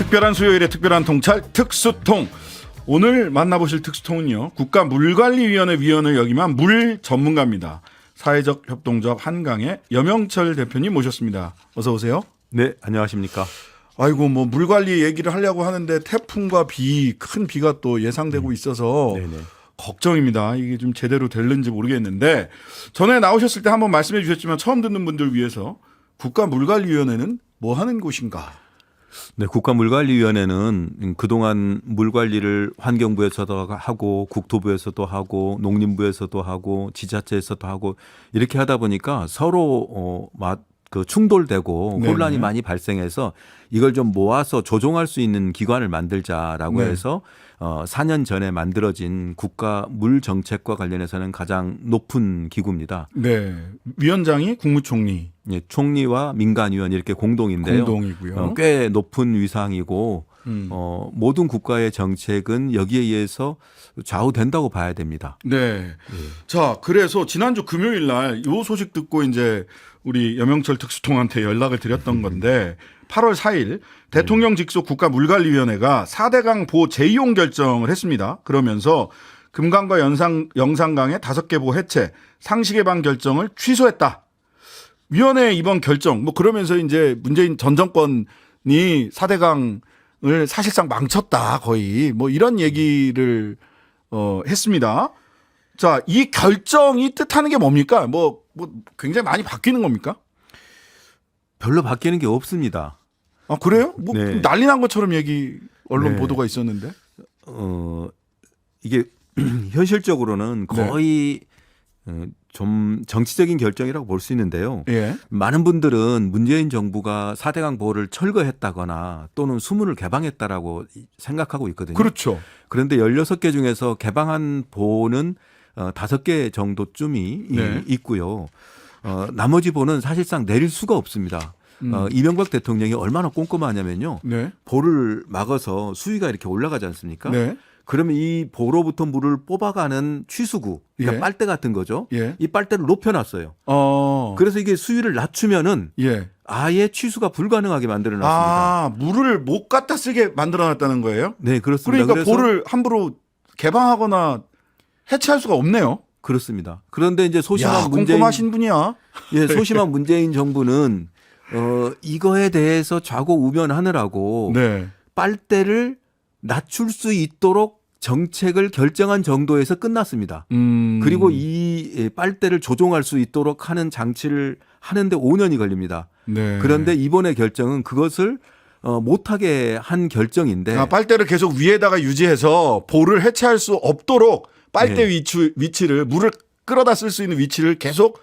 특별한 수요일에 특별한 통찰 특수통. 오늘 만나보실 특수통은요, 국가물관리위원회 위원을 역임한 물 전문가입니다. 사회적 협동조합 한강의 염영철 대표님 모셨습니다. 어서 오세요. 네, 안녕하십니까. 아이고, 뭐 물관리 얘기를 하려고 하는데 태풍과 비, 큰 비가 또 예상되고 있어서 네네. 걱정입니다. 이게 좀 제대로 될는지 모르겠는데, 전에 나오셨을 때 한번 말씀해 주셨지만 처음 듣는 분들 위해서 국가물관리위원회는 뭐 하는 곳인가? 네, 국가물관리위원회는 그동안 물관리를 환경부에서도 하고 국토부에서도 하고 농림부에서도 하고 지자체에서도 하고 이렇게 하다 보니까 서로 충돌되고 네네. 혼란이 많이 발생해서 이걸 좀 모아서 조정할 수 있는 기관을 만들자라고 네. 해서 4년 전에 만들어진 국가 물 정책과 관련해서는 가장 높은 기구입니다. 네. 위원장이 국무총리. 예, 총리와 민간위원 이렇게 공동인데요. 공동이고요. 꽤 높은 위상이고 모든 국가의 정책은 여기에 의해서 좌우된다고 봐야 됩니다. 네. 자, 그래서 지난주 금요일 날 요 소식 듣고 이제 우리 염영철 특수통한테 연락을 드렸던 건데 8월 4일 대통령 직속 국가물관리위원회가 4대강 보호 재이용 결정을 했습니다. 그러면서 금강과 영산강의 5개 보호 해체, 상시 개방 결정을 취소했다. 위원회의 이번 결정, 뭐 그러면서 이제 문재인 전 정권이 4대강을 사실상 망쳤다, 거의. 뭐 이런 얘기를 했습니다. 자, 이 결정이 뜻하는 게 뭡니까? 뭐 굉장히 많이 바뀌는 겁니까? 별로 바뀌는 게 없습니다. 아, 그래요? 뭐 네. 난리 난 것처럼 언론 네. 보도가 있었는데. 이게 현실적으로는 네. 거의 좀 정치적인 결정이라고 볼 수 있는데요. 예. 많은 분들은 문재인 정부가 4대강 보호를 철거했다거나 또는 수문을 개방했다라고 생각하고 있거든요. 그렇죠. 그런데 16개 중에서 개방한 보호는 5개 정도쯤이 네. 있고요. 나머지 보는 사실상 내릴 수가 없습니다. 이명박 대통령이 얼마나 꼼꼼하냐면요. 네. 보를 막아서 수위가 이렇게 올라가지 않습니까? 네. 그러면 이 보로부터 물을 뽑아가는 취수구, 그러니까 예. 빨대 같은 거죠. 예. 이 빨대를 높여놨어요. 어. 그래서 이게 수위를 낮추면은 예. 아예 취수가 불가능하게 만들어놨습니다. 아, 물을 못 갖다 쓰게 만들어 놨다는 거예요? 네, 그렇습니다. 그러니까 그래서 볼을 함부로 개방하거나 해체할 수가 없네요. 그렇습니다. 그런데 이제 야, 소심한 꼼꼼하신 분이야. 예, 소심한 문재인 정부는 이거에 대해서 좌고우면하느라고 네. 빨대를 낮출 수 있도록 정책을 결정한 정도에서 끝났습니다. 그리고 이 빨대를 조종할 수 있도록 하는 장치를 하는데 5년이 걸립니다. 네. 그런데 이번에 결정은 그것을 못하게 한 결정인데 아, 빨대를 계속 위에다가 유지해서 볼을 해체할 수 없도록 빨대 네. 위치를 물을 끌어다 쓸 수 있는 위치를 계속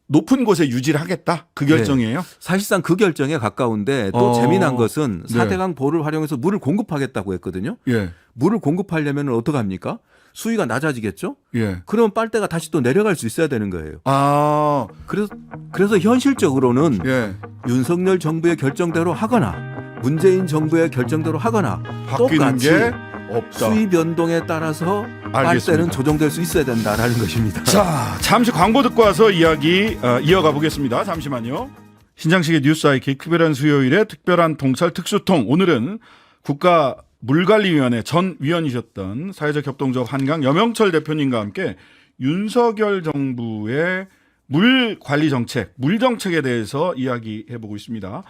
높은 곳에 유지를 하겠다. 그 결정이에요. 사실상 그 결정에 가까운데 또 재미난 것은 네. 4대강 보를 활용해서 물을 공급하겠다고 했거든요. 예. 물을 공급하려면 어떡합니까? 수위가 낮아지겠죠? 예. 그러면 빨대가 다시 또 내려갈 수 있어야 되는 거예요. 아, 그래서 현실적으로는 예. 윤석열 정부의 결정대로 하거나 문재인 정부의 결정대로 하거나 바뀌는 똑같이 게 없다. 수위 변동에 따라서 알겠습니다. 빨대는 조정될 수 있어야 된다라는 것입니다. 자, 잠시 광고 듣고 와서 이야기 이어가 보겠습니다. 잠시만요. 신장식의 뉴스 아이키 특별한 수요일에 특별한 통찰 특수통. 오늘은 국가물관리위원회 전 위원이셨던 사회적 협동조합 한강 염영철 대표님과 함께 윤석열 정부의 물 관리 정책, 물 정책에 대해서 이야기해 보고 있습니다.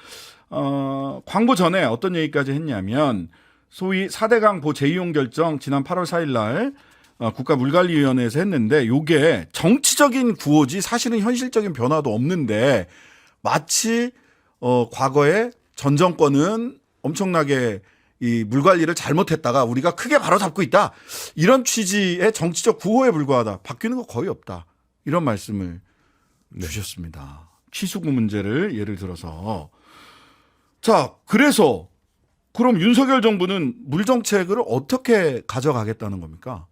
광고 전에 어떤 얘기까지 했냐면 소위 4대강 보 재이용 결정 지난 8월 4일 날 국가물관리위원회에서 했는데 이게 정치적인 구호지 사실은 현실적인 변화도 없는데 마치 과거에 전 정권은 엄청나게 이 물 관리를 잘못했다가 우리가 크게 바로잡고 있다. 이런 취지의 정치적 구호에 불과하다. 바뀌는 거 거의 없다. 이런 말씀을 주셨습니다. 취수구 문제를 예를 들어서. 자, 그래서 그럼 윤석열 정부는 물 정책을 어떻게 가져가겠다는 겁니까?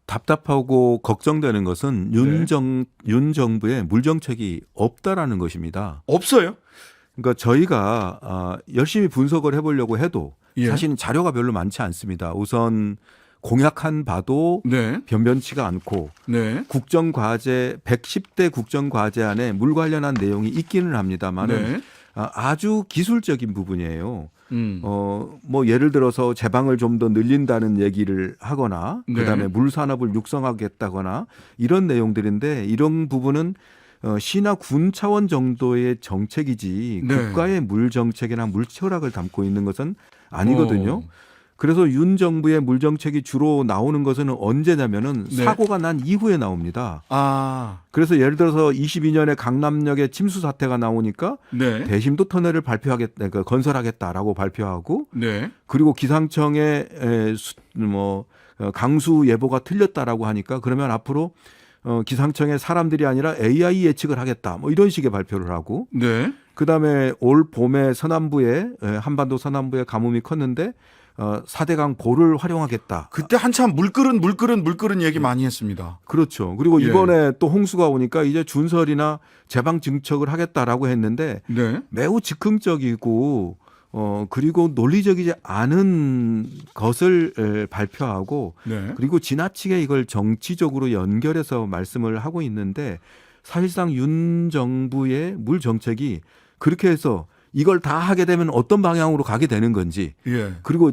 답답하고 걱정되는 것은 네. 윤 정부의 물 정책이 없다라는 것입니다. 없어요. 그러니까 저희가 열심히 분석을 해보려고 해도 예. 사실은 자료가 별로 많지 않습니다. 우선 공약한 바도 네. 변변치가 않고 네. 국정과제 110대 국정과제 안에 물 관련한 내용이 있기는 합니다만은 네. 아주 기술적인 부분이에요. 뭐 예를 들어서 제방을 좀 더 늘린다는 얘기를 하거나 네. 그다음에 물 산업을 육성하겠다거나 이런 내용들인데 이런 부분은 시나 군 차원 정도의 정책이지 네. 국가의 물 정책이나 물 철학을 담고 있는 것은 아니거든요. 어. 그래서 윤 정부의 물 정책이 주로 나오는 것은 언제냐면은 네. 사고가 난 이후에 나옵니다. 아, 그래서 예를 들어서 22년에 강남역에 침수 사태가 나오니까 네. 대심도 터널을 발표하겠다, 그러니까 건설하겠다라고 발표하고 네. 그리고 기상청의 강수 예보가 틀렸다라고 하니까 그러면 앞으로 기상청에 사람들이 아니라 AI 예측을 하겠다, 뭐 이런 식의 발표를 하고 네. 그다음에 올 봄에 서남부에 한반도 서남부에 가뭄이 컸는데 4대강 보를 활용하겠다. 그때 한참 물끓은 얘기 많이 했습니다. 그렇죠. 그리고 예. 이번에 또 홍수가 오니까 이제 준설이나 제방 증척을 하겠다라고 했는데 네. 매우 즉흥적이고 그리고 논리적이지 않은 것을 발표하고 네. 그리고 지나치게 이걸 정치적으로 연결해서 말씀을 하고 있는데 사실상 윤 정부의 물 정책이 그렇게 해서 이걸 다 하게 되면 어떤 방향으로 가게 되는 건지 예. 그리고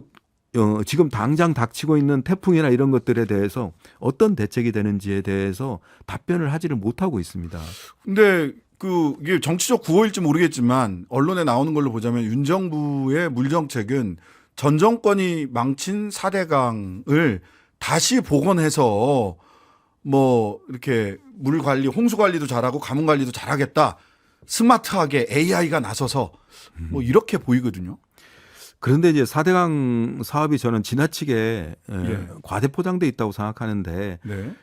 지금 당장 닥치고 있는 태풍이나 이런 것들에 대해서 어떤 대책이 되는지에 대해서 답변을 하지를 못하고 있습니다. 근데 이게 정치적 구호일지 모르겠지만 언론에 나오는 걸로 보자면 윤 정부의 물 정책은 전 정권이 망친 4대강을 다시 복원해서 뭐 이렇게 물 관리, 홍수 관리도 잘하고 가뭄 관리도 잘하겠다. 스마트하게 AI가 나서서 뭐 이렇게 보이거든요. 그런데 이제 4대강 사업이 저는 지나치게 예. 과대포장돼 있다고 생각하는데 네.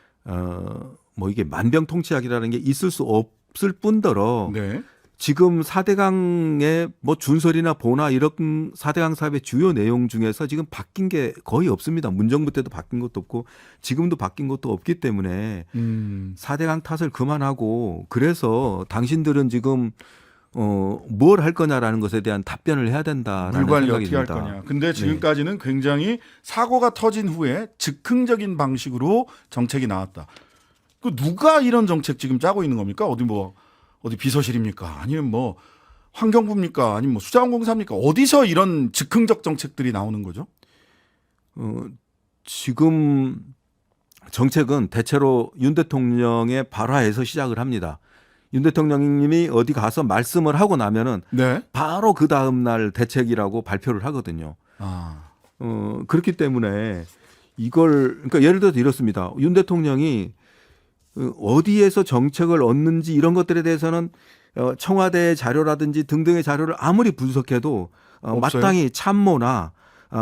뭐 이게 만병통치약이라는 게 있을 수 없을 뿐더러 네. 지금 4대강의 뭐 준설이나 보나 이런 4대강 사업의 주요 내용 중에서 지금 바뀐 게 거의 없습니다. 문정부 때도 바뀐 것도 없고 지금도 바뀐 것도 없기 때문에 4대강 탓을 그만하고 그래서 당신들은 지금 뭘 할 거냐라는 것에 대한 답변을 해야 된다라는 물 관리 생각이 어떻게 할 듭니다. 거냐. 근데 지금까지는 굉장히 사고가 터진 후에 즉흥적인 방식으로 정책이 나왔다. 그 누가 이런 정책 지금 짜고 있는 겁니까? 어디 비서실입니까? 아니면 뭐 환경부입니까? 아니면 뭐 수자원공사입니까? 어디서 이런 즉흥적 정책들이 나오는 거죠? 지금 정책은 대체로 윤 대통령의 발화에서 시작을 합니다. 윤 대통령님이 어디 가서 말씀을 하고 나면은 네. 바로 그 다음 날 대책이라고 발표를 하거든요. 아, 그렇기 때문에 그러니까 예를 들어서 이렇습니다. 윤 대통령이 어디에서 정책을 얻는지 이런 것들에 대해서는 청와대 자료라든지 등등의 자료를 아무리 분석해도 마땅히 참모나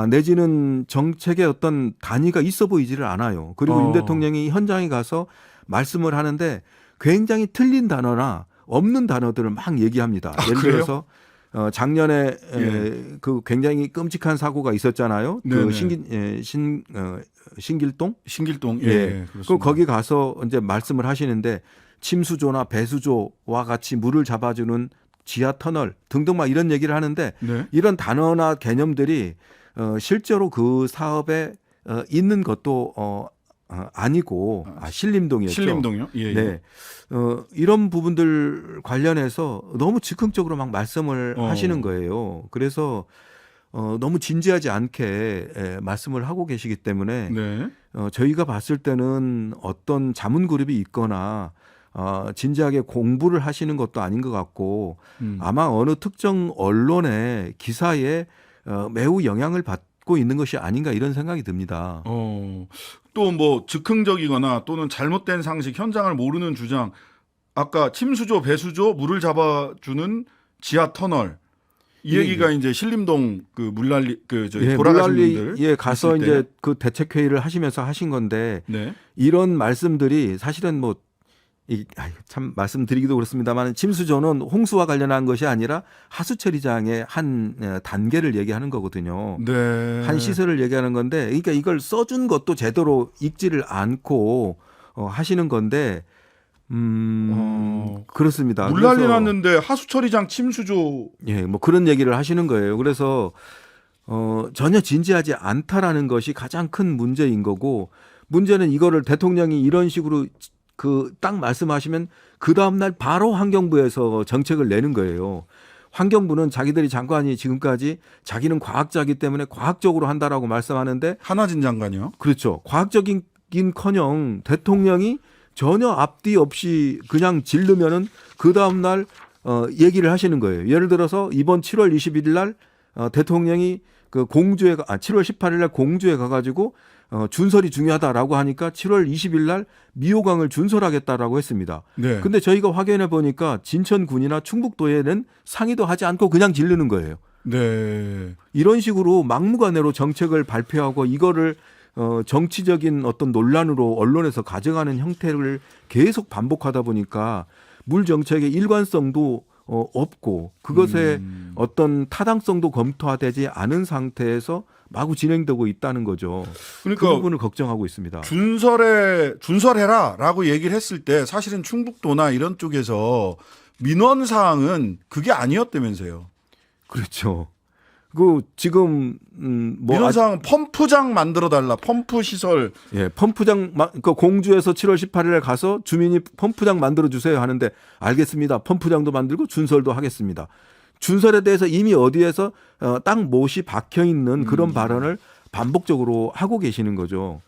내지는 정책의 어떤 단위가 있어 보이지를 않아요. 그리고 윤 대통령이 현장에 가서 말씀을 하는데 굉장히 틀린 단어나 없는 단어들을 막 얘기합니다. 예를 그래요? 들어서 작년에 그 굉장히 끔찍한 사고가 있었잖아요. 그 신길동? 신길동. 예. 그렇습니다. 그럼 거기 가서 이제 말씀을 하시는데 침수조나 배수조와 같이 물을 잡아주는 지하 터널 등등 막 이런 얘기를 하는데 네. 이런 단어나 개념들이 실제로 그 사업에 있는 것도 아니고 신림동이었죠. 신림동요? 예. 네. 이런 부분들 관련해서 너무 즉흥적으로 막 말씀을 하시는 거예요. 그래서 너무 진지하지 않게 말씀을 하고 계시기 때문에 네. 저희가 봤을 때는 어떤 자문 그룹이 있거나 진지하게 공부를 하시는 것도 아닌 것 같고 아마 어느 특정 언론의 기사에 매우 영향을 받고 있는 것이 아닌가 이런 생각이 듭니다. 또 뭐 즉흥적이거나 또는 잘못된 상식, 현장을 모르는 주장, 아까 침수조, 배수조, 물을 잡아주는 지하 터널 이 얘기가 이제 신림동 그 물난리 돌아가신 분들 예 가서 있을 이제 때. 그 대책 회의를 하시면서 하신 건데 네. 이런 말씀들이 사실은 뭐 참 말씀드리기도 그렇습니다만 침수조는 홍수와 관련한 것이 아니라 하수 처리장의 한 단계를 얘기하는 거거든요. 네. 한 시설을 얘기하는 건데 그러니까 이걸 써준 것도 제대로 읽지를 않고 하시는 건데 그렇습니다. 물난리 났는데 하수처리장 침수조. 예, 뭐 그런 얘기를 하시는 거예요. 그래서 전혀 진지하지 않다라는 것이 가장 큰 문제인 거고 문제는 이거를 대통령이 이런 식으로 딱 말씀하시면 그 다음날 바로 환경부에서 정책을 내는 거예요. 환경부는 자기들이 장관이 지금까지 자기는 과학자이기 때문에 과학적으로 한다라고 말씀하는데 한화진 장관이요. 그렇죠. 과학적인커녕 대통령이 전혀 앞뒤 없이 그냥 질르면은 그 다음 날 얘기를 하시는 거예요. 예를 들어서 이번 7월 21일 날 대통령이 그 공주에 7월 18일 날 공주에 가가지고 준설이 중요하다라고 하니까 7월 20일 날 미호강을 준설하겠다라고 했습니다. 네. 근데 저희가 확인해 보니까 진천군이나 충북도에는 상의도 하지 않고 그냥 지르는 거예요. 네. 이런 식으로 막무가내로 정책을 발표하고 이거를 정치적인 어떤 논란으로 언론에서 가져가는 형태를 계속 반복하다 보니까 물 정책의 일관성도 없고 그것에 어떤 타당성도 검토되지 않은 상태에서 마구 진행되고 있다는 거죠. 그러니까 그 부분을 걱정하고 있습니다. 준설해라라고 얘기를 했을 때 사실은 충북도나 이런 쪽에서 민원 사항은 그게 아니었다면서요. 그렇죠. 그 지금 민원 사항은 펌프장 만들어 달라. 펌프 시설. 예, 펌프장 그러니까 공주에서 7월 18일에 가서 주민이 펌프장 만들어 주세요 하는데 알겠습니다. 펌프장도 만들고 준설도 하겠습니다. 준설에 대해서 이미 어디에서 땅 못이 박혀 있는 그런 발언을 반복적으로 하고 계시는 거죠.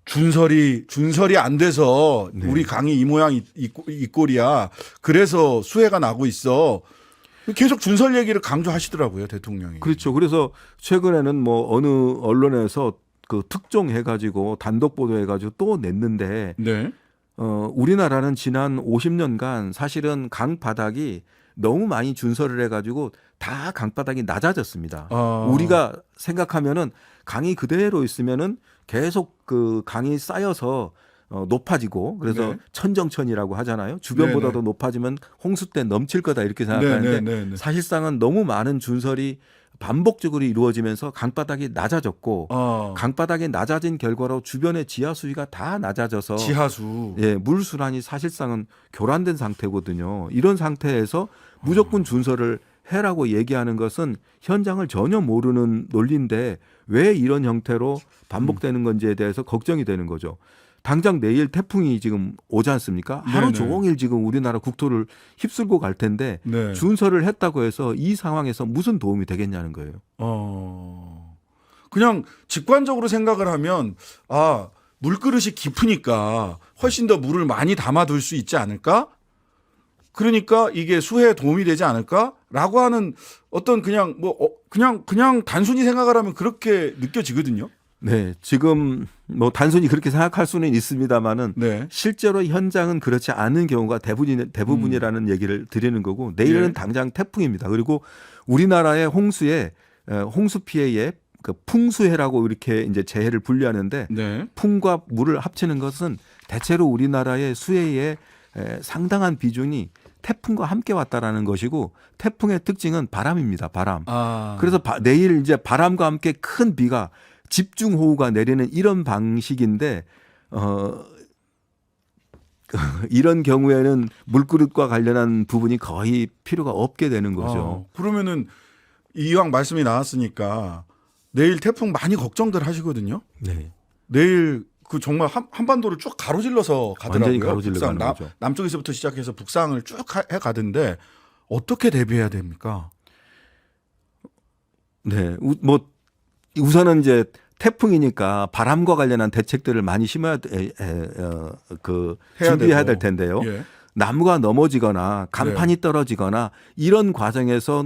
준설이 안 돼서 네. 우리 강이 이 모양 이 꼴이야. 그래서 수해가 나고 있어. 계속 준설 얘기를 강조하시더라고요, 대통령이. 그렇죠. 그래서 최근에는 뭐 어느 언론에서 그 특종해가지고 단독 보도해가지고 또 냈는데 네. 우리나라는 지난 50년간 사실은 강 바닥이 너무 많이 준설을 해가지고 다 강바닥이 낮아졌습니다. 우리가 생각하면은 강이 그대로 있으면은 계속 그 강이 쌓여서 높아지고 그래서 네. 천정천이라고 하잖아요. 주변보다도 네네. 높아지면 홍수 때 넘칠 거다 이렇게 생각하는데 네네네네. 사실상은 너무 많은 준설이 반복적으로 이루어지면서 강바닥이 낮아졌고 강바닥이 낮아진 결과로 주변의 지하 수위가 다 낮아져서 지하수. 예, 물 순환이 사실상은 교란된 상태거든요. 이런 상태에서 무조건 준설을 해라고 얘기하는 것은 현장을 전혀 모르는 논리인데 왜 이런 형태로 반복되는 건지에 대해서 걱정이 되는 거죠. 당장 내일 태풍이 지금 오지 않습니까? 하루 네네. 종일 지금 우리나라 국토를 휩쓸고 갈 텐데 네. 준설을 했다고 해서 이 상황에서 무슨 도움이 되겠냐는 거예요. 그냥 직관적으로 생각을 하면 물그릇이 깊으니까 훨씬 더 물을 많이 담아둘 수 있지 않을까? 그러니까 이게 수해에 도움이 되지 않을까라고 하는 어떤 그냥 그냥 단순히 생각을 하면 그렇게 느껴지거든요. 네, 지금 뭐 단순히 그렇게 생각할 수는 있습니다만은 네. 실제로 현장은 그렇지 않은 경우가 대부분이라는 얘기를 드리는 거고 내일은 예. 당장 태풍입니다. 그리고 우리나라의 홍수 피해에 그 풍수해라고 이렇게 이제 재해를 분류하는데 네. 풍과 물을 합치는 것은 대체로 우리나라의 수해의 상당한 비중이 태풍과 함께 왔다라는 것이고 태풍의 특징은 바람입니다. 바람. 그래서 내일 이제 바람과 함께 큰 비가 집중호우가 내리는 이런 방식인데 이런 경우에는 물그릇과 관련한 부분이 거의 필요가 없게 되는 거죠. 그러면은 이왕 말씀이 나왔으니까 내일 태풍 많이 걱정들 하시거든요. 네. 내일 그 정말 한반도를 쭉 가로질러서 가더라고요. 완전히 가로질러 가는 거죠. 남쪽에서부터 시작해서 북상을 쭉 해 가던데 어떻게 대비해야 됩니까? 네. 뭐 우선은 이제 태풍이니까 바람과 관련한 대책들을 많이 심어야 준비해야 될 텐데요. 예. 나무가 넘어지거나 간판이 떨어지거나 이런 과정에서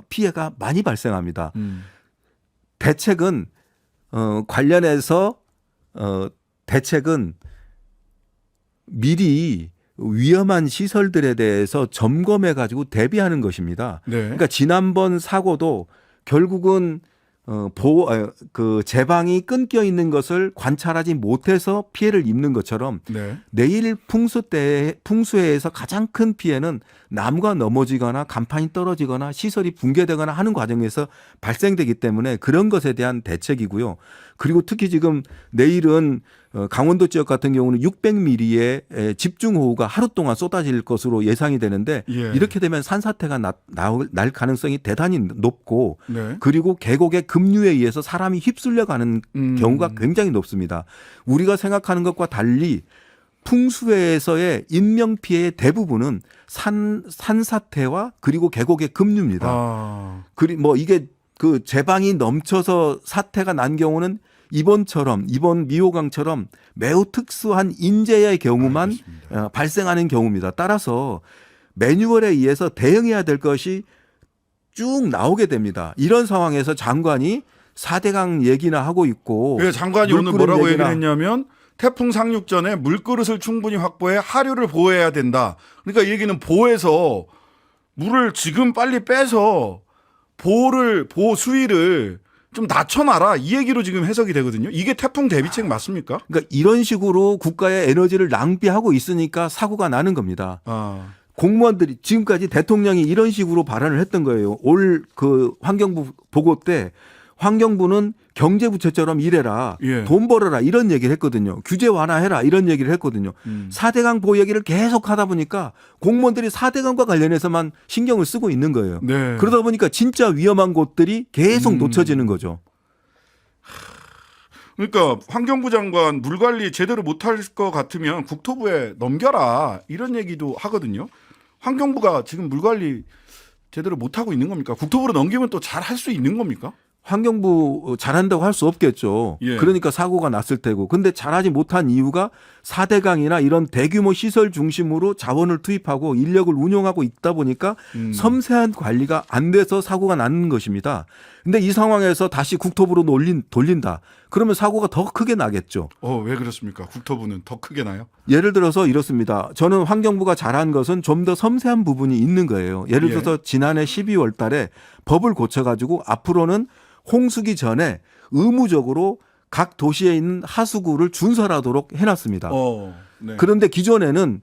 피해가 많이 발생합니다. 대책은 관련해서 대책은 미리 위험한 시설들에 대해서 점검해 가지고 대비하는 것입니다. 네. 그러니까 지난번 사고도 결국은 그 제방이 끊겨 있는 것을 관찰하지 못해서 피해를 입는 것처럼 네. 내일 풍수해에서 가장 큰 피해는 나무가 넘어지거나 간판이 떨어지거나 시설이 붕괴되거나 하는 과정에서 발생되기 때문에 그런 것에 대한 대책이고요. 그리고 특히 지금 내일은 강원도 지역 같은 경우는 600mm의 집중호우가 하루 동안 쏟아질 것으로 예상이 되는데 예. 이렇게 되면 산사태가 날 가능성이 대단히 높고 네. 그리고 계곡의 급류에 의해서 사람이 휩쓸려 가는 경우가 굉장히 높습니다. 우리가 생각하는 것과 달리 풍수해에서의 인명 피해의 대부분은 산사태와 그리고 계곡의 급류입니다. 아, 그리 뭐 이게 그 제방이 넘쳐서 사태가 난 경우는 이번 미호강처럼 매우 특수한 인재의 경우만 알겠습니다. 발생하는 경우입니다. 따라서 매뉴얼에 의해서 대응해야 될 것이 쭉 나오게 됩니다. 이런 상황에서 장관이 4대강 얘기나 하고 있고 왜 장관이 오늘 물그릇 뭐라고 얘기나 얘기를 했냐면 태풍 상륙 전에 물그릇을 충분히 확보해 하류를 보호해야 된다. 그러니까 이 얘기는 보호해서 물을 지금 빨리 빼서 보호 수위를 좀 낮춰놔라 이 얘기로 지금 해석이 되거든요. 이게 태풍 대비책 맞습니까? 그러니까 이런 식으로 국가의 에너지를 낭비하고 있으니까 사고가 나는 겁니다. 아, 공무원들이 지금까지 대통령이 이런 식으로 발언을 했던 거예요. 올 그 환경부 보고 때 환경부는 경제부처처럼 일해라. 예. 돈 벌어라. 이런 얘기를 했거든요. 규제 완화해라. 이런 얘기를 했거든요. 4대강 보호 얘기를 계속 하다 보니까 공무원들이 4대강과 관련해서만 신경을 쓰고 있는 거예요. 네. 그러다 보니까 진짜 위험한 곳들이 계속 놓쳐지는 거죠. 그러니까 환경부 장관 물 관리 제대로 못할 것 같으면 국토부에 넘겨라 이런 얘기도 하거든요. 환경부가 지금 물 관리 제대로 못하고 있는 겁니까? 국토부로 넘기면 또 잘 할 수 있는 겁니까? 환경부 잘한다고 할 수 없겠죠. 예. 그러니까 사고가 났을 테고. 근데 잘하지 못한 이유가 4대강이나 이런 대규모 시설 중심으로 자원을 투입하고 인력을 운용하고 있다 보니까 섬세한 관리가 안 돼서 사고가 나는 것입니다. 근데 이 상황에서 다시 국토부로 돌린다. 그러면 사고가 더 크게 나겠죠. 왜 그렇습니까? 국토부는 더 크게 나요? 예를 들어서 이렇습니다. 저는 환경부가 잘한 것은 좀 더 섬세한 부분이 있는 거예요. 예를 예. 들어서 지난해 12월 달에 법을 고쳐가지고 앞으로는 홍수기 전에 의무적으로 각 도시에 있는 하수구를 준설하도록 해놨습니다. 네. 그런데 기존에는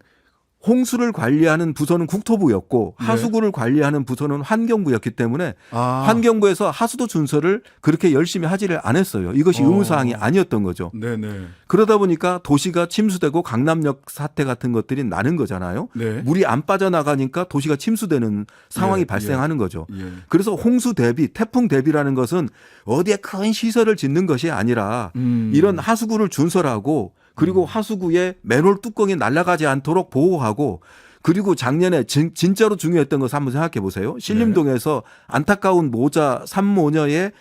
홍수를 관리하는 부서는 국토부였고 네. 하수구를 관리하는 부서는 환경부였기 때문에 아, 환경부에서 하수도 준설을 그렇게 열심히 하지를 않았어요. 이것이 의무사항이 아니었던 거죠. 네네. 그러다 보니까 도시가 침수되고 강남역 사태 같은 것들이 나는 거잖아요. 네. 물이 안 빠져나가니까 도시가 침수되는 상황이 예, 발생하는 거죠. 예. 그래서 홍수 대비, 태풍 대비라는 것은 어디에 큰 시설을 짓는 것이 아니라 이런 하수구를 준설하고 그리고 하수구에 맨홀 뚜껑이 날아가지 않도록 보호하고 그리고 작년에 진짜로 중요했던 것을 한번 생각해 보세요. 신림동에서 안타까운 모자 3모녀의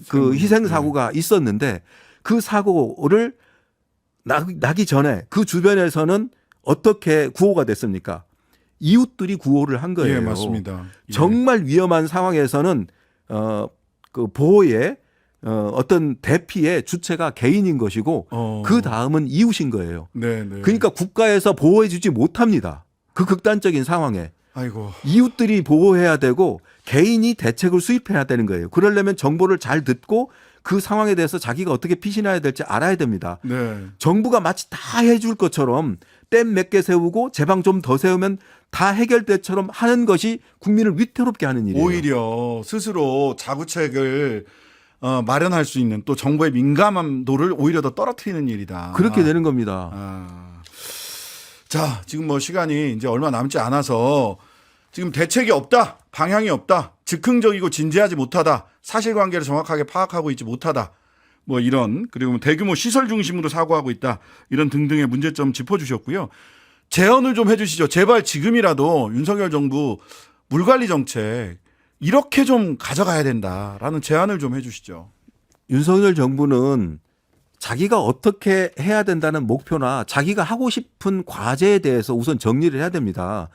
그 희생 사고가 있었는데 그 사고를 나기 전에 그 주변에서는 어떻게 구호가 됐습니까? 이웃들이 구호를 한 거예요. 예, 맞습니다. 예. 정말 위험한 상황에서는 그 보호의 어떤 대피의 주체가 개인인 것이고 그 다음은 이웃인 거예요. 네네. 그러니까 국가에서 보호해주지 못합니다. 그 극단적인 상황에 아이고. 이웃들이 보호해야 되고 개인이 대책을 수립해야 되는 거예요. 그러려면 정보를 잘 듣고 그 상황에 대해서 자기가 어떻게 피신해야 될지 알아야 됩니다. 네. 정부가 마치 다 해줄 것처럼 댐 몇 개 세우고 제방 좀 더 세우면 다 해결될처럼 하는 것이 국민을 위태롭게 하는 일이에요. 오히려 스스로 자구책을 마련할 수 있는 또 정부의 민감함도를 오히려 더 떨어뜨리는 일이다. 그렇게 되는 겁니다. 자, 지금 뭐 시간이 이제 얼마 남지 않아서 지금 대책이 없다, 방향이 없다, 즉흥적이고 진지하지 못하다, 사실관계를 정확하게 파악하고 있지 못하다, 뭐 이런 그리고 대규모 시설 중심으로 사고하고 있다 이런 등등의 문제점 짚어주셨고요. 제언을 좀 해주시죠. 제발 지금이라도 윤석열 정부 물관리 정책 이렇게 좀 가져가야 된다라는 제안을 좀 해주시죠. 윤석열 정부는 자기가 어떻게 해야 된다는 목표나 자기가 하고 싶은 과제에 대해서 우선 정리를 해야 됩니다.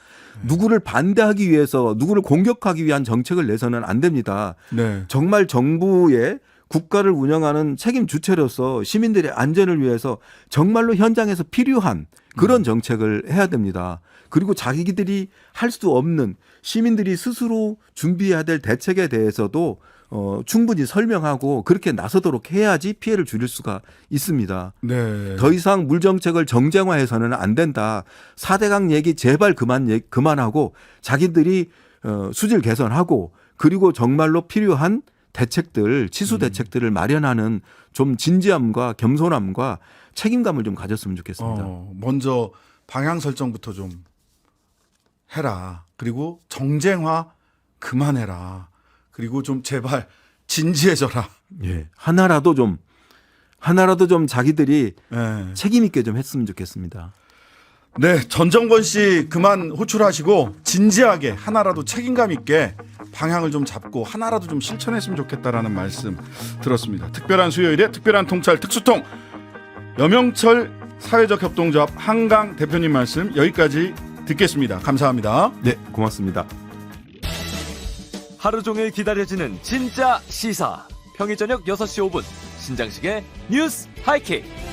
누구를 반대하기 위해서 누구를 공격하기 위한 정책을 내서는 안 됩니다. 네. 정말 정부의 국가를 운영하는 책임 주체로서 시민들의 안전을 위해서 정말로 현장에서 필요한 그런 정책을 해야 됩니다. 그리고 자기들이 할 수 없는 시민들이 스스로 준비해야 될 대책에 대해서도 충분히 설명하고 그렇게 나서도록 해야지 피해를 줄일 수가 있습니다. 네. 더 이상 물 정책을 정쟁화해서는 안 된다. 4대강 얘기 제발 그만하고 자기들이 수질 개선하고 그리고 정말로 필요한 대책들, 치수 대책들을 마련하는 좀 진지함과 겸손함과 책임감을 좀 가졌으면 좋겠습니다. 먼저 방향 설정부터 좀 해라. 그리고 정쟁화 그만해라. 그리고 좀 제발 진지해져라. 예. 하나라도 좀 자기들이 네. 책임 있게 좀 했으면 좋겠습니다. 네, 전정권 씨 그만 호출하시고 진지하게 하나라도 책임감 있게 방향을 좀 잡고 하나라도 좀 실천했으면 좋겠다라는 말씀 들었습니다. 특별한 수요일에 특별한 통찰 특수통 여명철 사회적 협동조합 한강 대표님 말씀 여기까지 듣겠습니다. 감사합니다. 네, 고맙습니다. 하루 종일 기다려지는 진짜 시사. 평일 저녁 6시 5분 신장식의 뉴스 하이킥.